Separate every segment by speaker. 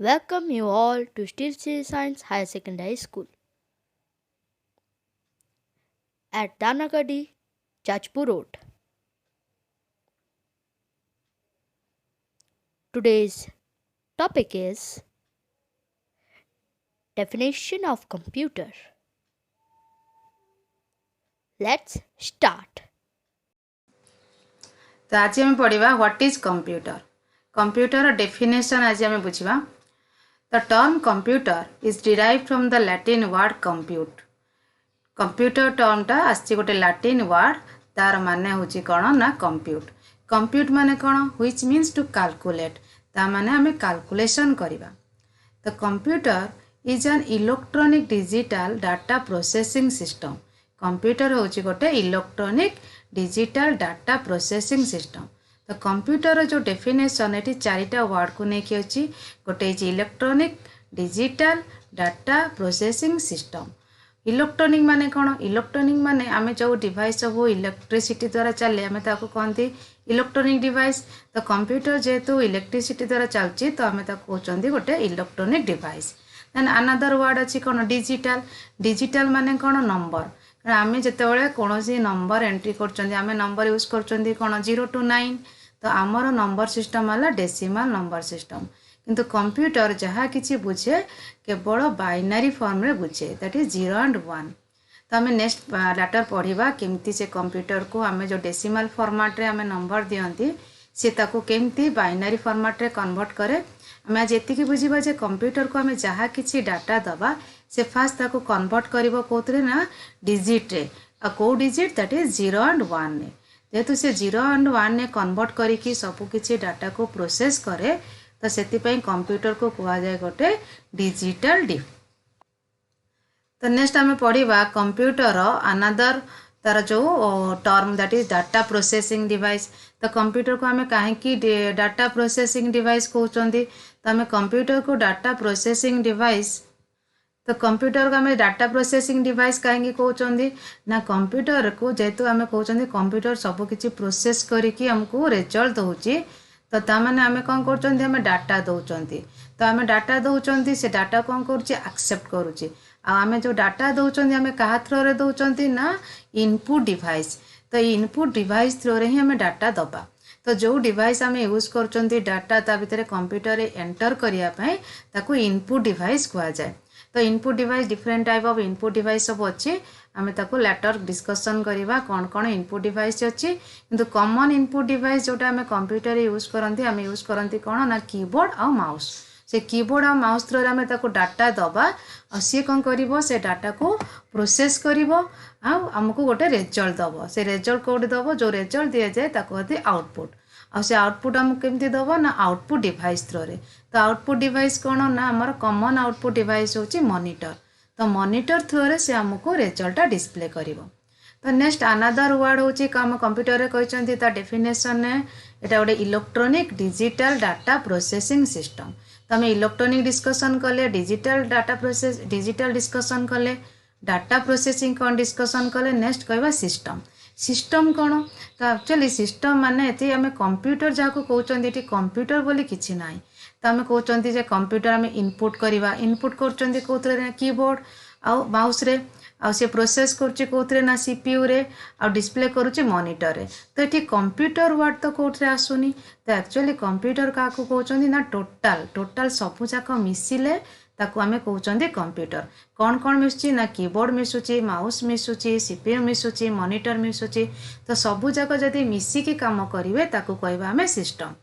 Speaker 1: Welcome you all to Steel City Science Higher Secondary School at Danagadi, Jajpur Road. Today's topic is definition of computer. Let's start.
Speaker 2: तो आज आम पढ़ा what is computer computer definition आज आम बुझा the term computer is derive from the Latin word compute computer टर्मटा आसी गोटे लैटिन वर्ड तार माने होची कौन ना कंप्यूट कंप्यूट माने कौन व्हिच मीन्स टू कैलकुलेट ता माने आम कैलकुलेशन करवा the computer is an electronic digital data processing system computer होची गोटे electronic digital data processing system तो कंप्यूटर जो डेफिनेशन ये चारिटा वर्ड को लेकिन अच्छी गोटे electronic digital data processing system electronic माने कौन इलेक्ट्रॉनिक माने आम जो डिवाइस सब इलेक्ट्रिसिटी द्वारा चले आम कहते इलेक्ट्रॉनिक डिवाइस तो कंप्यूटर जेहेतु इलेक्ट्रिसिटी द्वारा चलती तो आम कहते गोटे electronic device then another word अच्छी कौन डिजिटल डिजिटल माने कौन नंबर आम जिते कौन नंबर एंट्री कर नंबर यूज कर कौन 0 to 9 तो आमर नंबर सिस्टम है डेसिमल नंबर सिस्टम किंतु कंप्यूटर जहाँ किसी बुझे केवल बाइनरी फॉर्म रे बुझे दैट इज 0 and 1 तो आम नेक्स्ट लेटर पढ़ा केमती से कंप्यूटर को आम जो डेसिमल फॉर्मेट रे आम नंबर दियंती सी ताको केमती बाइनरी फॉर्मेट रे कन्वर्ट करे आम आज एतिकी बुझा जे कंप्यूटर को आम जहाँ किसी डाटा दबा से फास्ट ताको कन्वर्ट करिवो कोथरे ना डिजिट रे आ को डिजिट दैट इज 0 and 1 ने जेहेतु से 0 and 1 ने कन्वर्ट करिकी सब किछि डाटा को प्रोसेस करे तो सेति पई कंप्यूटर को कुआ जाय गोटे डिजिटल डी तो नेक्स्ट आम पढ़ा कंप्यूटर अनदर तार जो term that is data processing device तो कंप्यूटर को आम कहीं डाटा प्रोसेसिंग डिवाइस कहते तो आम कंप्यूटर को डाटा प्रोसेसिंग डिवाइस तो कंप्यूटर को आम डाटा प्रोसेसिंग डिवाइस कहीं कहते ना कंप्यूटर को जेहेतु आम कहते कंप्यूटर सबकि प्रोसेस करके आमको रिजल्ट दौर तो ताने आम कौन कर डाटा दौरान तो आम डाटा दौरान से डाटा कौन करसेप्ट करुचे आम जो डाटा दौरान आम क्या थ्रो दौरान ना इनपुट डिवाइस तो इनपुट डिवाइस थ्रो ही आम डाटा दबा तो जो डिवाइस आम यूज कर डाटा ता भीतर कंप्यूटर एंटर करने इनपुट डिवाइस कह जाए तो input device different type of input device सब अच्छे आम ताको लेटर डिस्कसन करवा कौन कौन इनपुट डिवाइस अच्छी किंतु कॉमन इनपुट डिवाइस जोटा आम कंप्यूटर यूज करती आम यूज करती कौन ना कीबोर्ड और माउस से कीबोर्ड और माउस थ्रो आम ताको डाटा दबा और सी कौन कर से डाटा को प्रोसेस कर आमको गोटे रिजल्ट दब से रिजल्ट कौट दब जो रिजल्ट दि जाए कहते आउटपुट आ से आउटपुट आमको केमती दब ना आउटपुट डिवाइस थ्रो तो आउटपुट डिवाइस कौन ना आमर कॉमन आउटपुट डिवाइस होची मॉनिटर तो मॉनिटर थ्रो से आमको रिजल्ट डिस्प्ले करिवो तो नेक्स्ट अनदर वर्ड होची आम कंप्यूटर रे कहचंती ता डेफिनेशन ने एटा गोटे electronic digital data processing system तो आम इलेक्ट्रॉनिक डिस्कसन कले digital data process digital discussion कले डाटा प्रोसेसिंग कौन डिस्कसन कले नेक्स्ट कहवा सिस्टम सिस्टम कौन तो एक्चुअली सिस्टम माने ये आम कंप्यूटर जहाँ कहते कंप्यूटर बोली किसी ना तो आम कहते कंप्यूटर आम इनपुट करवा इनपुट कर कीबोर्ड आउ माउस रे आउ से प्रोसेस कर ना सीपीयू रे आउ डिस्प्ले करुचे मॉनिटर रे तो ये कंप्यूटर वर्ड तो कौटे आसुनी तो एक्चुअली कंप्यूटर क्या कहते ना टोटाल टोटाल सबूक मिसिले ताकू आमे कहते कंप्यूटर कौन कौन मिसुची ना कीबोर्ड मिसुची माउस मिसुची सीपीयू मिसुची मॉनिटर मिसुची तो सबूक जदि मिसिकी काम करेंगे ताकू कहवा आमे सिस्टम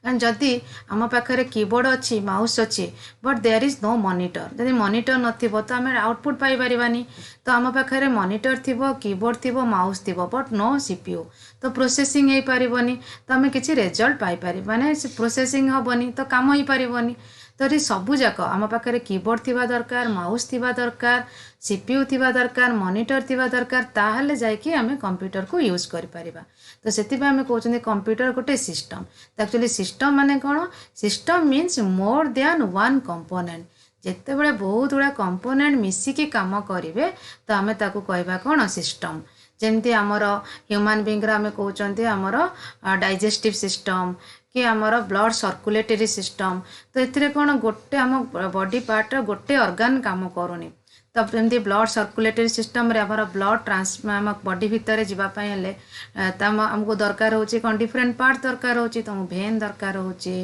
Speaker 2: कारण जदि आम पाखे कीबोर्ड अच्छी माउस अच्छी but there is no monitor जदि मॉनिटर नथिबो तो आम आउटपुट पाई परिबानी तो आम पाखे मॉनिटर थिबो कीबोर्ड थिबो माउस थिबो बट नो सीपीयू तो प्रोसेसिंग हो पारिबनी तो आम किसी रिजल्ट पाई पारि माने प्रोसेसिंग हेबनी तो काम हो पारिबनी तो ये सबूक आम पाखे कीबोर्ड थिबा दरकार माउस थिबा दरकार सीपीयू थिबा दरकार मॉनिटर थिबा दरकार ताहले जाइए आम कंप्यूटर को यूज कर परिबा तो से आम कहते कंप्यूटर गोटे सिस्टम तो एक्चुअली सिस्टम माने कौन system means more than one component जिते बड़े बहुत गुड़ा कंपोनेंट मिसिकी काम करेंगे तो आम ताकू कहवा कौन सिस्टम जमती आमर ह्यूमन बीइंग आम कहते आमर डाइजेस्टिव सिस्टम कि आमर ब्लड सर्कुलेटरी सिस्टम तो एथिरे कौन गोटे आम बॉडी पार्ट गोटे ऑर्गन काम करूनी तो एमती ब्लड सर्कुलेटरी सिस्टम रे आमर ब्लड ट्रांस आम बॉडी भितर जावाई हेले आमको दरकार होची कौन डिफरेंट पार्ट दरकार होची तो भेन दरकार होची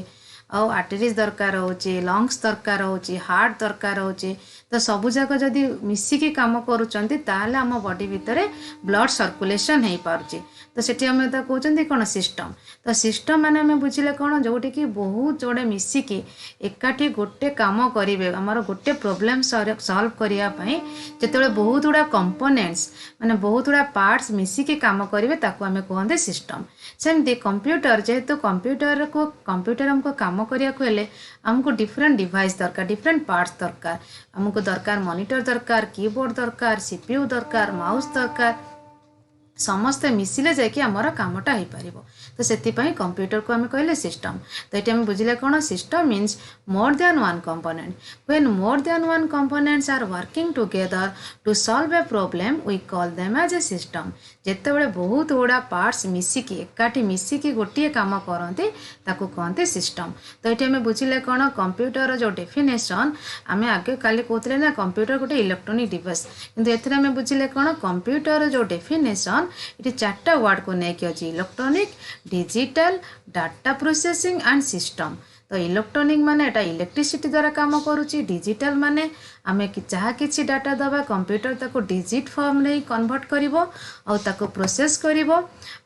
Speaker 2: आउ आर्टेरीज दरकार होची लंग्स दरकार होची हार्ट दरकार होची तो सबुजाक जदि मिसिकी काम करूचंती ताहले आम बॉडी भितर ब्लड सर्कुलेशन हो पारुची तो सेठी आम कहते कौन सिस्टम तो सिस्टम माने आम बुझिले कौन जोटी कि बहुत जोड़े मिसिकी एकाठी गोटे काम करेंगे आमर गोटे प्रोब्लेम सॉल्व करने जिते बहुत गुड़ा कंपोनेंट्स माने बहुत गुड़ा पार्ट्स मिसिकी काम करेंगे ताको आम कहते सिस्टम सेमती कंप्यूटर जेहेतु कंप्यूटर हमको काम करने हेले आमको डिफरेंट डिवाइस दरकार डिफरेंट पार्ट्स दरकार आमको दरकार मॉनिटर दरकार कीबोर्ड दरकार सीपीयू दरकार माउस दरकार समस्ते मिसिले जाकि आमर कामटा हो पार तो से कंप्यूटर को आम कहले सिस्टम तो ये आम बुझे कौन system means more than one component when more than one components are working together to solve a problem we call them as a system जितेबाला बहुत गुड़ा पार्ट्स मिसिकी एकाठी मिसिकी गोटे काम करते ताको कहते सिस्टम तो ये आम बुझे कौन कंप्यूटर जो डेफिनेशन आम आगे काली कहते ना कंप्यूटर गोटे इलेक्ट्रोनिक डिवाइस किंतु एथिरे आम बुझे कौन कंप्यूटर जो डेफिनेशन ये चार्टा वर्ड को लेकिन अच्छी electronic digital data processing and system तो इलेक्ट्रोनिक माने एटा इलेक्ट्रिसिटी द्वारा काम करुच्ची डिजिटल माने आमे जहाँ किसी डाटा दबा कंप्यूटर ताको डिजिट फॉर्म नहीं कन्वर्ट करिवो और ताको प्रोसेस करिवो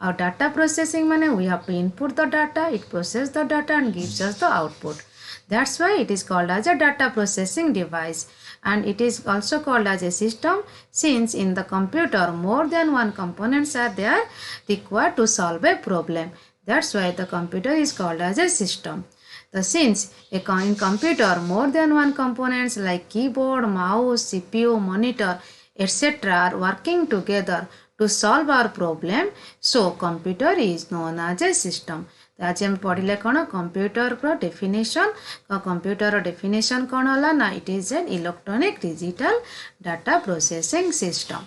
Speaker 2: और डाटा प्रोसेसिंग माने we have to input the data it process the data and gives us the output that's why it is called as a data processing device and it is also called as a system since in the computer more than one components are there required to solve a problem that's why the computer is called as a system so since in computer more than one components like keyboard mouse cpu monitor etc are working together to solve our problem so computer is known as a system तो आज हम पढ़ले कौन computer रो definition computer definition कौन होला ना it is an electronic digital data processing system